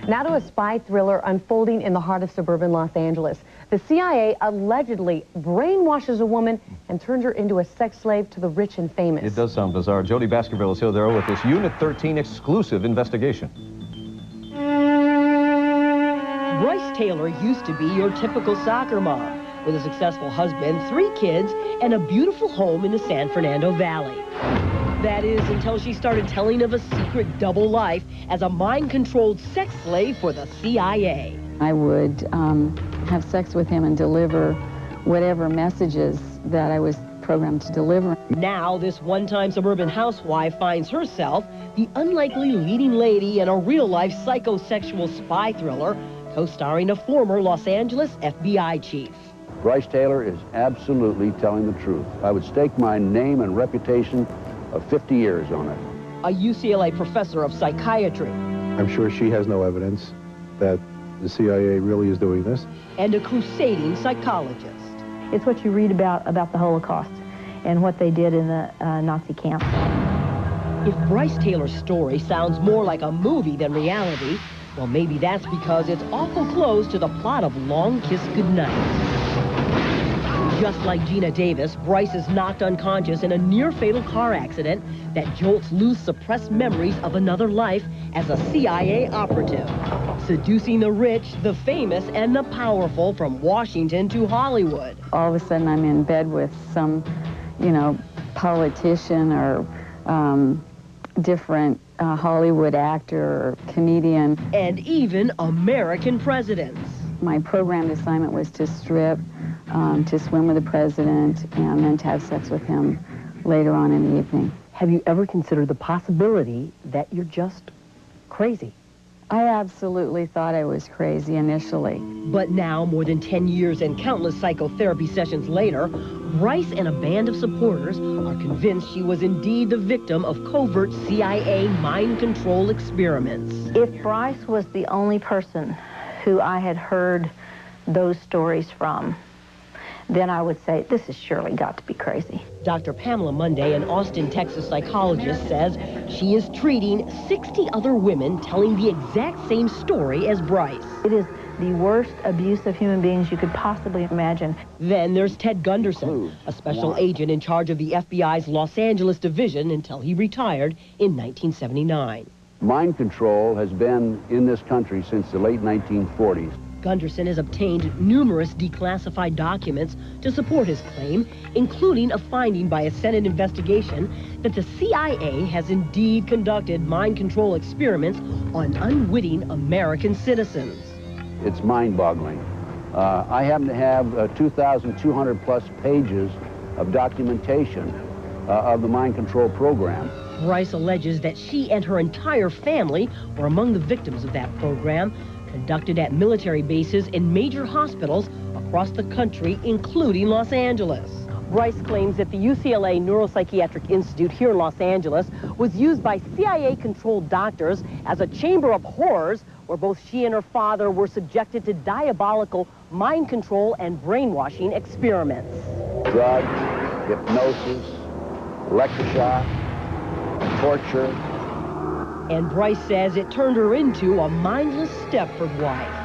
Now to a spy thriller unfolding in the heart of suburban Los Angeles. The CIA allegedly brainwashes a woman and turns her into a sex slave to the rich and famous. It does sound bizarre. Jody Baskerville is here there with this Unit 13 exclusive investigation. Brice Taylor used to be your typical soccer mom, with a successful husband, 3 kids, and a beautiful home in the San Fernando Valley. That is, until she started telling of a secret double life as a mind-controlled sex slave for the CIA. I would have sex with him and deliver whatever messages that I was programmed to deliver. Now, this one-time suburban housewife finds herself the unlikely leading lady in a real-life psychosexual spy thriller, co-starring a former Los Angeles FBI chief. Brice Taylor is absolutely telling the truth. I would stake my name and reputation of 50 years on it. A UCLA professor of psychiatry. I'm sure she has no evidence that the CIA really is doing this. And a crusading psychologist. It's what you read about the Holocaust and what they did in the Nazi camp. If Brice Taylor's story sounds more like a movie than reality, well, maybe that's because it's awful close to the plot of Long Kiss Goodnight. Just like Gina Davis, Brice is knocked unconscious in a near-fatal car accident that jolts loose suppressed memories of another life as a CIA operative, seducing the rich, the famous, and the powerful from Washington to Hollywood. All of a sudden, I'm in bed with some, politician or different Hollywood actor or comedian. And even American presidents. My programmed assignment was to strip, to swim with the president, and then to have sex with him later on in the evening. Have you ever considered the possibility that you're just crazy? I absolutely thought I was crazy initially. But now, more than 10 years and countless psychotherapy sessions later, Brice and a band of supporters are convinced she was indeed the victim of covert CIA mind control experiments. If Brice was the only person who I had heard those stories from, then I would say, this has surely got to be crazy. Dr. Pamela Monday, an Austin, Texas psychologist, says she is treating 60 other women telling the exact same story as Brice. It is the worst abuse of human beings you could possibly imagine. Then there's Ted Gunderson, a special agent in charge of the FBI's Los Angeles division until he retired in 1979. Mind control has been in this country since the late 1940s. Gunderson has obtained numerous declassified documents to support his claim, including a finding by a Senate investigation that the CIA has indeed conducted mind control experiments on unwitting American citizens. It's mind-boggling. I happen to have 2,200 plus pages of documentation of the mind control program. Brice alleges that she and her entire family were among the victims of that program, conducted at military bases and major hospitals across the country, including Los Angeles. Brice claims that the UCLA Neuropsychiatric Institute here in Los Angeles was used by CIA-controlled doctors as a chamber of horrors where both she and her father were subjected to diabolical mind control and brainwashing experiments. Drugs, hypnosis, electroshock, torture. And Brice says it turned her into a mindless Stepford wife.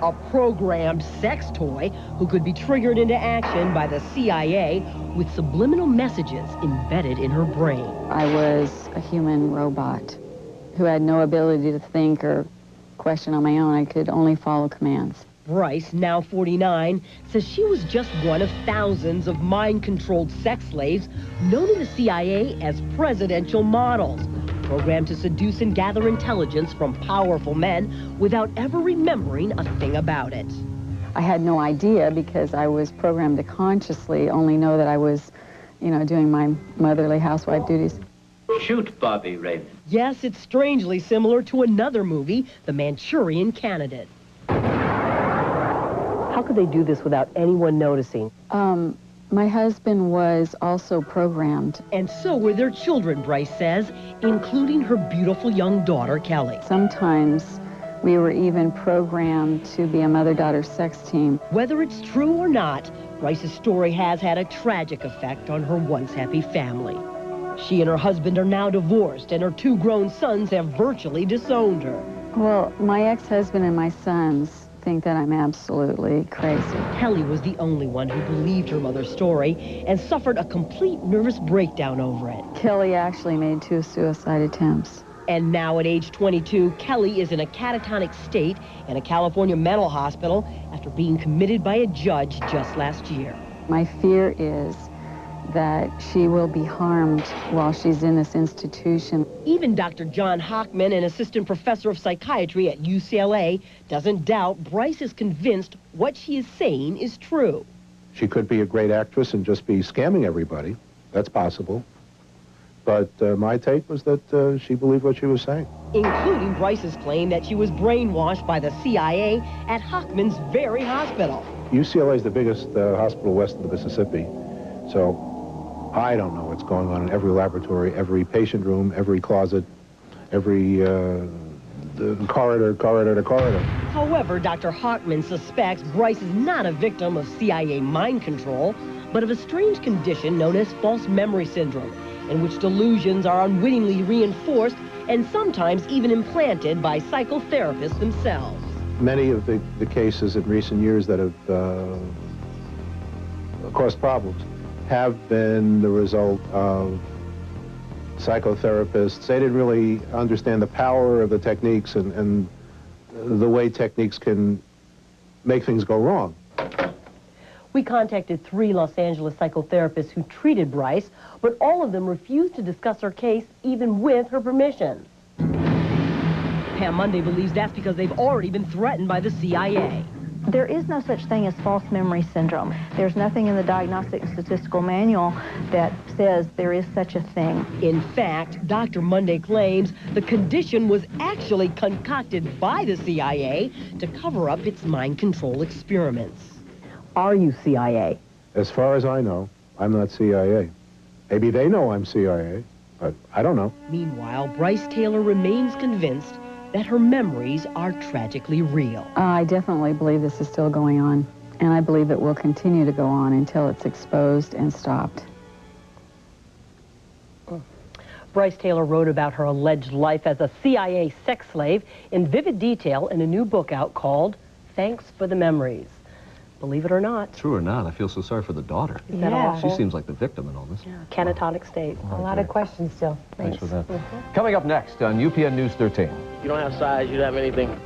A programmed sex toy who could be triggered into action by the CIA with subliminal messages embedded in her brain. I was a human robot who had no ability to think or question on my own. I could only follow commands. Brice, now 49, says she was just one of thousands of mind-controlled sex slaves known in the CIA as presidential models, programmed to seduce and gather intelligence from powerful men without ever remembering a thing about it. I had no idea because I was programmed to consciously only know that I was, doing my motherly housewife duties. Shoot, Bobby Raymond. Yes, it's strangely similar to another movie, The Manchurian Candidate. How could they do this without anyone noticing? My husband was also programmed. And so were their children, Brice says, including her beautiful young daughter, Kelly. Sometimes we were even programmed to be a mother-daughter sex team. Whether it's true or not, Brice's story has had a tragic effect on her once happy family. She and her husband are now divorced, and her 2 grown sons have virtually disowned her. Well, my ex-husband and my sons think that I'm absolutely crazy. Kelly was the only one who believed her mother's story and suffered a complete nervous breakdown over it. Kelly actually made 2 suicide attempts. And now at age 22, Kelly is in a catatonic state in a California mental hospital after being committed by a judge just last year. My fear is that she will be harmed while she's in this institution. Even Dr. John Hockman, an assistant professor of psychiatry at UCLA, doesn't doubt Brice is convinced what she is saying is true. She could be a great actress and just be scamming everybody. That's possible. But my take was that she believed what she was saying. Including Brice's claim that she was brainwashed by the CIA at Hockman's very hospital. UCLA is the biggest hospital west of the Mississippi, so I don't know what's going on in every laboratory, every patient room, every closet, every corridor to corridor. However, Dr. Hockman suspects Brice is not a victim of CIA mind control, but of a strange condition known as false memory syndrome, in which delusions are unwittingly reinforced and sometimes even implanted by psychotherapists themselves. Many of the cases in recent years that have caused problems have been the result of psychotherapists. They didn't really understand the power of the techniques and the way techniques can make things go wrong. We contacted 3 Los Angeles psychotherapists who treated Brice, but all of them refused to discuss her case even with her permission. Pam Monday believes that's because they've already been threatened by the CIA. There is no such thing as false memory syndrome. There's nothing in the Diagnostic and Statistical Manual that says there is such a thing. In fact, Dr. Monday claims the condition was actually concocted by the CIA to cover up its mind control experiments. Are you CIA? As far as I know, I'm not CIA. Maybe they know I'm CIA, but I don't know. Meanwhile, Brice Taylor remains convinced that her memories are tragically real. I definitely believe this is still going on, and I believe it will continue to go on until it's exposed and stopped. Brice Taylor wrote about her alleged life as a CIA sex slave in vivid detail in a new book out called Thanks for the Memories. Believe it or not. True or not, I feel so sorry for the daughter. Isn't that awful? She seems like the victim in all this. Yeah, catatonic state. A lot of questions still. Thanks for that. Coming up next on UPN News 13. You don't have size, you don't have anything.